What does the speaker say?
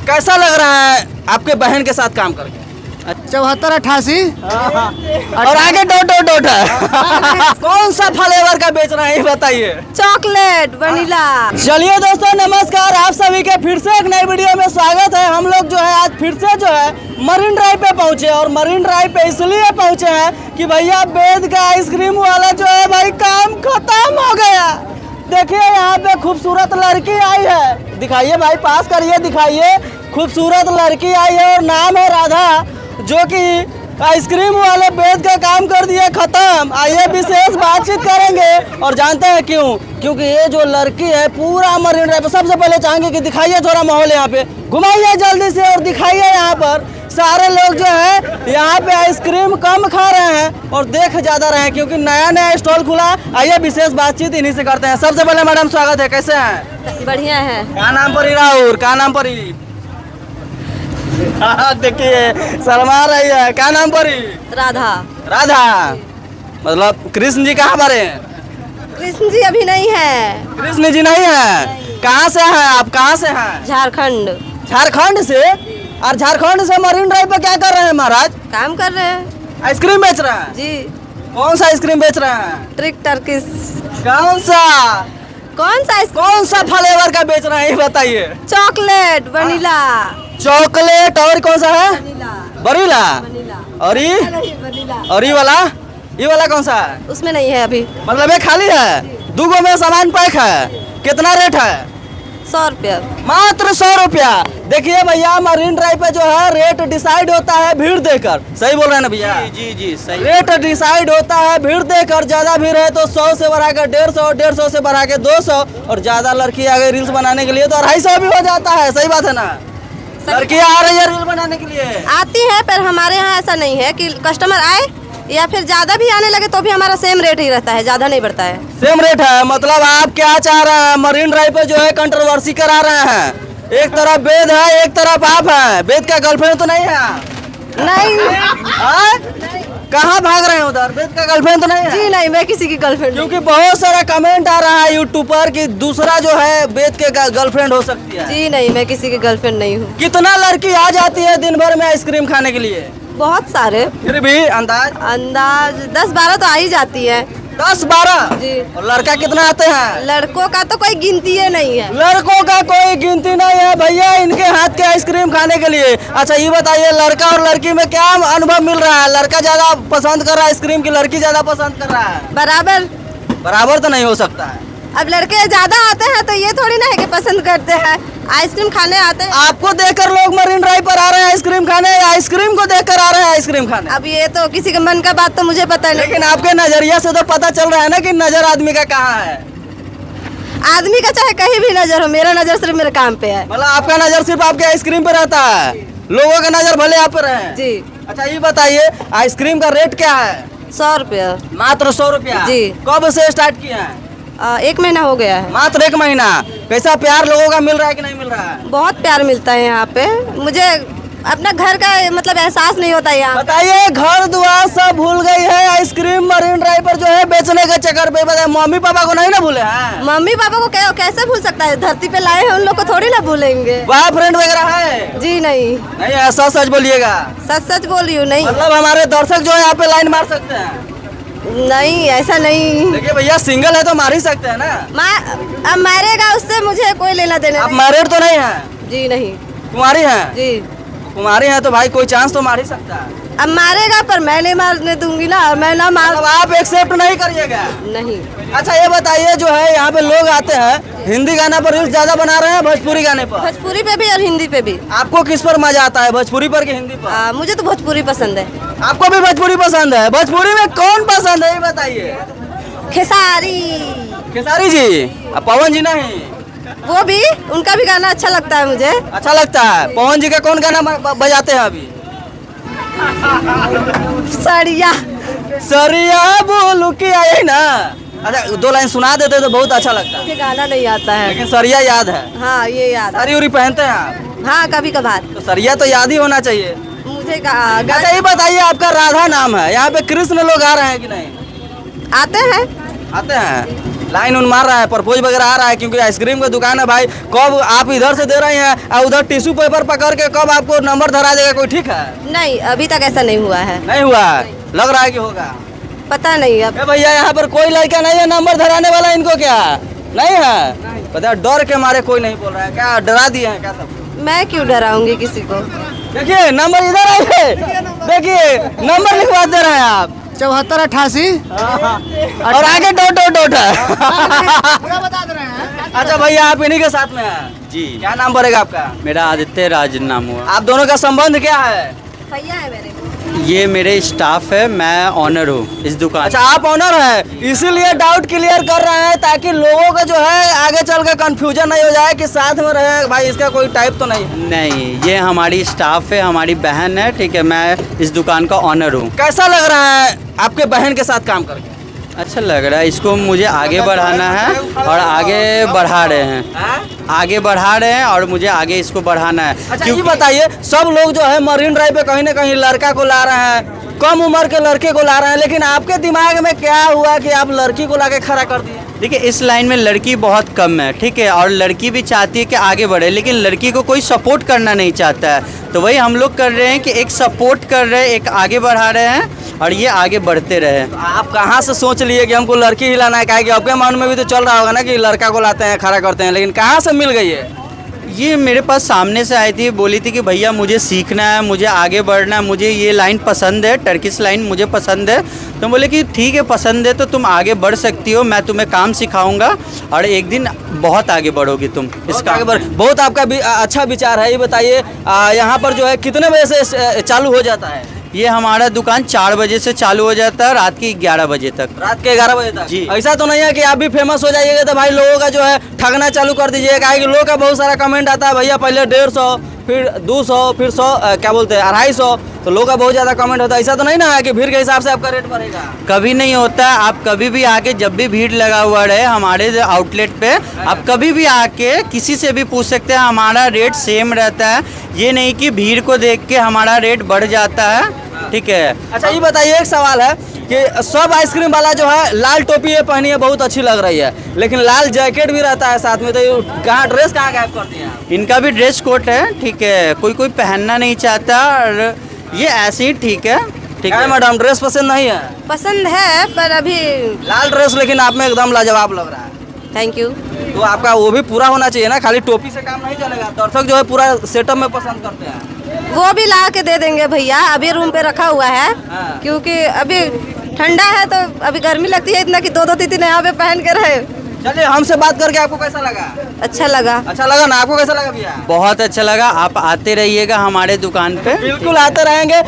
कैसा लग रहा है आपके बहन के साथ काम करके? 74-88 और आगे डोट है। कौन सा फ्लेवर का बेच रहे हैं ये बताइए। Chocolate vanilla. चलिए दोस्तों नमस्कार, आप सभी के फिर से एक नई वीडियो में स्वागत है। हम लोग जो है आज फिर से जो है मरीन ड्राइव पे पहुंचे और मरीन ड्राइव पे इसलिए पहुंचे हैं कि भैया वेद का आइसक्रीम वाला जो है भाई काम खत्म हो गया। देखिए यहाँ पे खूबसूरत लड़की आई है, दिखाइए भाई, पास करिए, दिखाइए। खूबसूरत लड़की आई है और नाम है राधा, जो कि आइसक्रीम वाले वेद का काम कर दिया खत्म। आइए विशेष बातचीत करेंगे और जानते हैं क्यों, क्योंकि ये जो लड़की है पूरा मरीन ड्राइव पे। सबसे पहले चाहेंगे कि दिखाइए थोड़ा माहौल, यहाँ पे घुमाइए जल्दी से और दिखाइए। यहाँ पर सारे लोग जो है यहाँ पे आइसक्रीम कम खा रहे हैं और देख ज्यादा रहे हैं, क्योंकि नया स्टॉल खुला। आइए विशेष बातचीत इन्हीं से करते हैं। सबसे पहले मैडम स्वागत है, कैसे हैं? बढ़िया है। क्या नाम पर ही राहुल, क्या नाम पर ही? देखिए शर्मा रही है। क्या नाम पर ही? राधा। राधा, मतलब कृष्ण जी कहाँ पर हैं? कृष्ण जी अभी नहीं है। कृष्ण जी नहीं है। कहाँ से हैं आप, कहाँ से हैं? झारखंड। झारखंड से? और झारखंड से मरीन ड्राइव पे क्या कर रहे हैं महाराज? काम कर रहे हैं आइसक्रीम बेच रहे हैं जी। कौन सा आइसक्रीम बेच रहे हैं? Trick Turkish. कौन सा कौन सा फ्लेवर का बेच रहे हैं ये बताइए। Chocolate vanilla. चॉकलेट और कौन सा है? वनीला। और ये और ये वाला कौन सा है? उसमें नहीं है अभी। मतलब ये खाली है, दूगो में सामान पैक है। कितना रेट है? 100 रुपया। मात्र 100 रुपया। देखिए भैया मरीन ड्राइव पे जो है रेट डिसाइड होता है भीड़ देकर। सही बोल रहे हैं ना भैया? जी सही। रेट डिसाइड होता है भीड़ देकर। ज्यादा भीड़ है तो 100 से बढ़ा कर 150, 150 से बढ़ा के 200, और ज्यादा लड़की आ गई रील्स बनाने के लिए तो 250 भी हो जाता है। सही बात है ना? लड़की आ रही है रील बनाने के लिए। आती है, पर हमारे यहाँ ऐसा नहीं है कि कस्टमर आए या फिर ज्यादा भी आने लगे तो भी हमारा सेम रेट ही रहता है, ज्यादा नहीं बढ़ता है। सेम रेट है। मतलब आप क्या चाह रहे हैं? मरीन ड्राइव पे जो है कंट्रोवर्सी करा रहे हैं। एक तरफ वेद है, एक तरफ आप हैं। वेद का गर्लफ्रेंड तो नहीं है? नहीं। कहाँ भाग रहे हैं उधर? वेद का गर्लफ्रेंड तो नहीं है? जी नहीं, मैं किसी की गर्लफ्रेंड। क्योंकि बहुत सारा कमेंट आ रहा है यूट्यूब पर कि दूसरा जो है वेद के गर्लफ्रेंड हो सकती है। जी नहीं, मैं किसी की गर्लफ्रेंड नहीं हूँ। कितना लड़की आ जाती है दिन भर में आइसक्रीम खाने के लिए? बहुत सारे। फिर भी अंदाज 10-12 तो आ ही जाती है। 10-12 जी। और लड़का कितना आते हैं? लड़कों का तो कोई गिनती ही नहीं है। लड़कों का कोई गिनती नहीं है भैया इनके हाथ के आइसक्रीम खाने के लिए। अच्छा ये बताइए लड़का और लड़की में क्या अनुभव मिल रहा है? लड़का ज्यादा पसंद कर रहा है आइसक्रीम की लड़की ज्यादा पसंद कर रहा है? बराबर तो नहीं हो सकता है। अब लड़के ज्यादा आते हैं तो ये थोड़ी ना है कि पसंद करते हैं, आइसक्रीम खाने आते हैं। आपको देखकर लोग मरीन ड्राइव पर आ रहे हैं आइसक्रीम खाने, या आइसक्रीम को देखकर आ रहे हैं आइसक्रीम खाने? अब ये तो किसी के मन का बात तो मुझे पता नहीं, लेकिन आपके नजरिया से तो पता चल रहा है ना कि नजर आदमी का कहाँ है। आदमी का चाहे कहीं भी नजर हो, मेरा नजर सिर्फ मेरे काम पे है। मतलब आपका नजर सिर्फ आपके आइसक्रीम पे रहता है, लोगों का नजर भले आप पर है। जी। अच्छा ये बताइए आइसक्रीम का रेट क्या है? 100 रुपया। मात्र 100 रुपया। जी। कब से स्टार्ट किया है? 1 महीना हो गया है। मात्र 1 महीना। कैसा प्यार लोगों का मिल रहा है कि नहीं मिल रहा है? बहुत प्यार मिलता है यहाँ पे। मुझे अपना घर का मतलब एहसास नहीं होता यहाँ। बताइए घर द्वार सब भूल गई है आइसक्रीम मरीन ड्राइव पर जो है बेचने के चक्कर पे। बताइए मम्मी पापा को नहीं ना भूले हैं? मम्मी पापा को कैसे भूल सकता है? धरती पे लाए हैं, उन लोग को थोड़ी ना भूलेंगे। बॉयफ्रेंड वगैरह है? जी नहीं। नहीं ऐसा सच बोलिएगा। सच बोल रही हूँ। नहीं मतलब हमारे दर्शक जो है यहाँ पे लाइन मार सकते हैं? नहीं ऐसा नहीं। देखिए भैया सिंगल है तो मार ही सकते हैं ना। अब मारेगा उससे मुझे कोई लेना देना आप नहीं। मैरिड तो नहीं है? जी नहीं। कुमारी हैं? जी कुमारी हैं तो भाई कोई चांस तो मार ही सकता है। अब मारेगा पर मैं नहीं मारने दूंगी ना, मैं ना मार। मतलब आप एक्सेप्ट नहीं करिएगा? नहीं। अच्छा ये बताइए जो है यहाँ पे लोग आते हैं हिंदी गाना पर रील्स ज्यादा बना रहे हैं भोजपुरी गाने पर? भोजपुरी पे भी और हिंदी पे भी। आपको किस पर मजा आता है, भोजपुरी पर कि हिंदी पर? मुझे तो भोजपुरी पसंद है। आपको भी भोजपुरी पसंद है? भोजपुरी में कौन पसंद है ये बताइए। खेसारी। खेसारी जी? पवन जी नहीं? वो भी, उनका भी गाना अच्छा लगता है मुझे। अच्छा लगता है। पवन जी का कौन गाना बजाते हैं अभी? सड़िया सरिया बोलू की आई ना। अच्छा 2 लाइन सुना देते तो बहुत अच्छा लगता है। मुझे गाना नहीं आता है। लेकिन सरिया याद है? हाँ ये याद है। साड़ी उरी पहनते हैं आप? हाँ कभी कभार। तो सरिया तो याद ही होना चाहिए। मुझे अच्छा ये बताइए आपका राधा नाम है, यहाँ पे कृष्ण लोग आ रहे हैं कि नहीं? आते हैं। आते हैं। लाइन उन मार रहा है, प्रपोज वगैरह आ रहा है, क्योंकि आइसक्रीम की दुकान है भाई। कब आप इधर से दे रहे हैं और उधर टिश्यू पेपर पकड़ के कब आपको नंबर धरा देगा कोई, ठीक है? नहीं, अभी तक ऐसा नहीं हुआ है। नहीं हुआ है, लग रहा है कि होगा। पता नहीं अब। ए भैया यहाँ पर कोई लड़का नहीं है नंबर धराने वाला, इनको क्या नहीं है? पता है डर के मारे कोई नहीं बोल रहा है, क्या डरा दिए हैं क्या सब? मैं क्यों डराऊंगी किसी को? देखिए नंबर इधर आइए, देखिए नंबर लिखवा दे रहे हैं आप। 7488। और आगे डॉट है। पूरा बता दे रहे हैं। अच्छा भैया आप इन्हीं के साथ में हैं जी, क्या नाम पड़ेगा आपका? मेरा आदित्य राज नाम हुआ। आप दोनों का संबंध क्या है? भैया है मेरे। ये मेरे स्टाफ है, मैं ऑनर हूँ इस दुकान। अच्छा आप ऑनर है, इसीलिए डाउट क्लियर कर रहे हैं ताकि लोगों का जो है आगे चल के कंफ्यूजन नहीं हो जाए कि साथ में रहे भाई इसका कोई टाइप तो नहीं है। नहीं, ये हमारी स्टाफ है, हमारी बहन है, ठीक है। मैं इस दुकान का ऑनर हूँ। कैसा लग रहा है आपके बहन के साथ काम करके? अच्छा लग रहा है, इसको मुझे आगे बढ़ाना है और आगे बढ़ा रहे हैं, आगे बढ़ा रहे हैं और मुझे आगे इसको बढ़ाना है। अच्छा ये बताइए, सब लोग जो है मरीन ड्राइव पे कहीं ना कहीं लड़का को ला रहे हैं, कम उम्र के लड़के को ला रहे हैं, लेकिन आपके दिमाग में क्या हुआ कि आप लड़की को लाके खड़ा कर दिए? देखिए इस लाइन में लड़की बहुत कम है, ठीक है, और लड़की भी चाहती है कि आगे बढ़े, लेकिन लड़की को कोई सपोर्ट करना नहीं चाहता है। तो वही हम लोग कर रहे हैं कि एक सपोर्ट कर रहे हैं, एक आगे बढ़ा रहे हैं और ये आगे बढ़ते रहे। आप कहाँ से सोच लिए कि हमको लड़की ही लाना है? क्या कि आपके मन में भी तो चल रहा होगा ना कि लड़का को लाते हैं खड़ा करते हैं, लेकिन कहाँ से मिल गई है? ये मेरे पास सामने से आई थी, बोली थी कि भैया मुझे सीखना है, मुझे आगे बढ़ना है, मुझे ये लाइन पसंद है, टर्किश लाइन मुझे पसंद है। तो बोले कि ठीक है, पसंद है तो तुम आगे बढ़ सकती हो, मैं तुम्हें काम सिखाऊंगा और एक दिन बहुत आगे बढ़ोगी तुम इसका। आगे बढ़, बहुत आपका भी अच्छा विचार है। ये बताइए यहाँ पर जो है कितने बजे से चालू हो जाता है? ये हमारा दुकान 4 बजे से चालू हो जाता है, रात के 11 बजे तक। रात के 11 बजे तक? जी। ऐसा तो नहीं है कि आप भी फेमस हो जाइएगा तो भाई लोगों का जो है ठगना चालू कर दीजिएगा? कि लोगों का बहुत सारा कमेंट आता है, भैया पहले 150 फिर 200 फिर 100 क्या बोलते हैं 250, तो लोगों का बहुत ज़्यादा कमेंट होता है। ऐसा तो नहीं ना है कि भीड़ के हिसाब से आपका रेट बढ़ेगा? कभी नहीं होता है, आप कभी भी आके, जब भी भीड़ लगा हुआ रहे हमारे आउटलेट पे, आप कभी भी आके किसी से भी पूछ सकते हैं, हमारा रेट सेम रहता है। ये नहीं कि भीड़ को देख के हमारा रेट बढ़ जाता है, ठीक है। अच्छा ये बताइए, एक सवाल है कि सब आइसक्रीम वाला जो है लाल टोपी ये पहनी है, बहुत अच्छी लग रही है, लेकिन लाल जैकेट भी रहता है साथ में, तो ये कहाँ ड्रेस कहाँ गायब कर दिया? इनका भी ड्रेस कोड है, ठीक है, कोई कोई पहनना नहीं चाहता और ये ऐसे ही ठीक है, ठीक है। मैडम ड्रेस पसंद नहीं है? पसंद है पर अभी। लाल ड्रेस लेकिन आप में एकदम लाजवाब लग रहा है। Thank you. तो आपका वो भी पूरा होना चाहिए ना, खाली टोपी से काम नहीं चलेगा। दर्शक जो है पूरा सेटअप में पसंद करते हैं। वो भी ला के दे देंगे भैया, अभी रूम पे रखा हुआ है। हाँ। क्योंकि अभी ठंडा है तो अभी गर्मी लगती है इतना कि 2-2 3 यहाँ पे पहन के रहे। चलिए हमसे बात करके आपको कैसा लगा? अच्छा लगा। अच्छा लगा ना? आपको कैसा लगा भैया? बहुत अच्छा लगा, आप आते रहिएगा हमारे दुकान पे। बिल्कुल आते रहेंगे।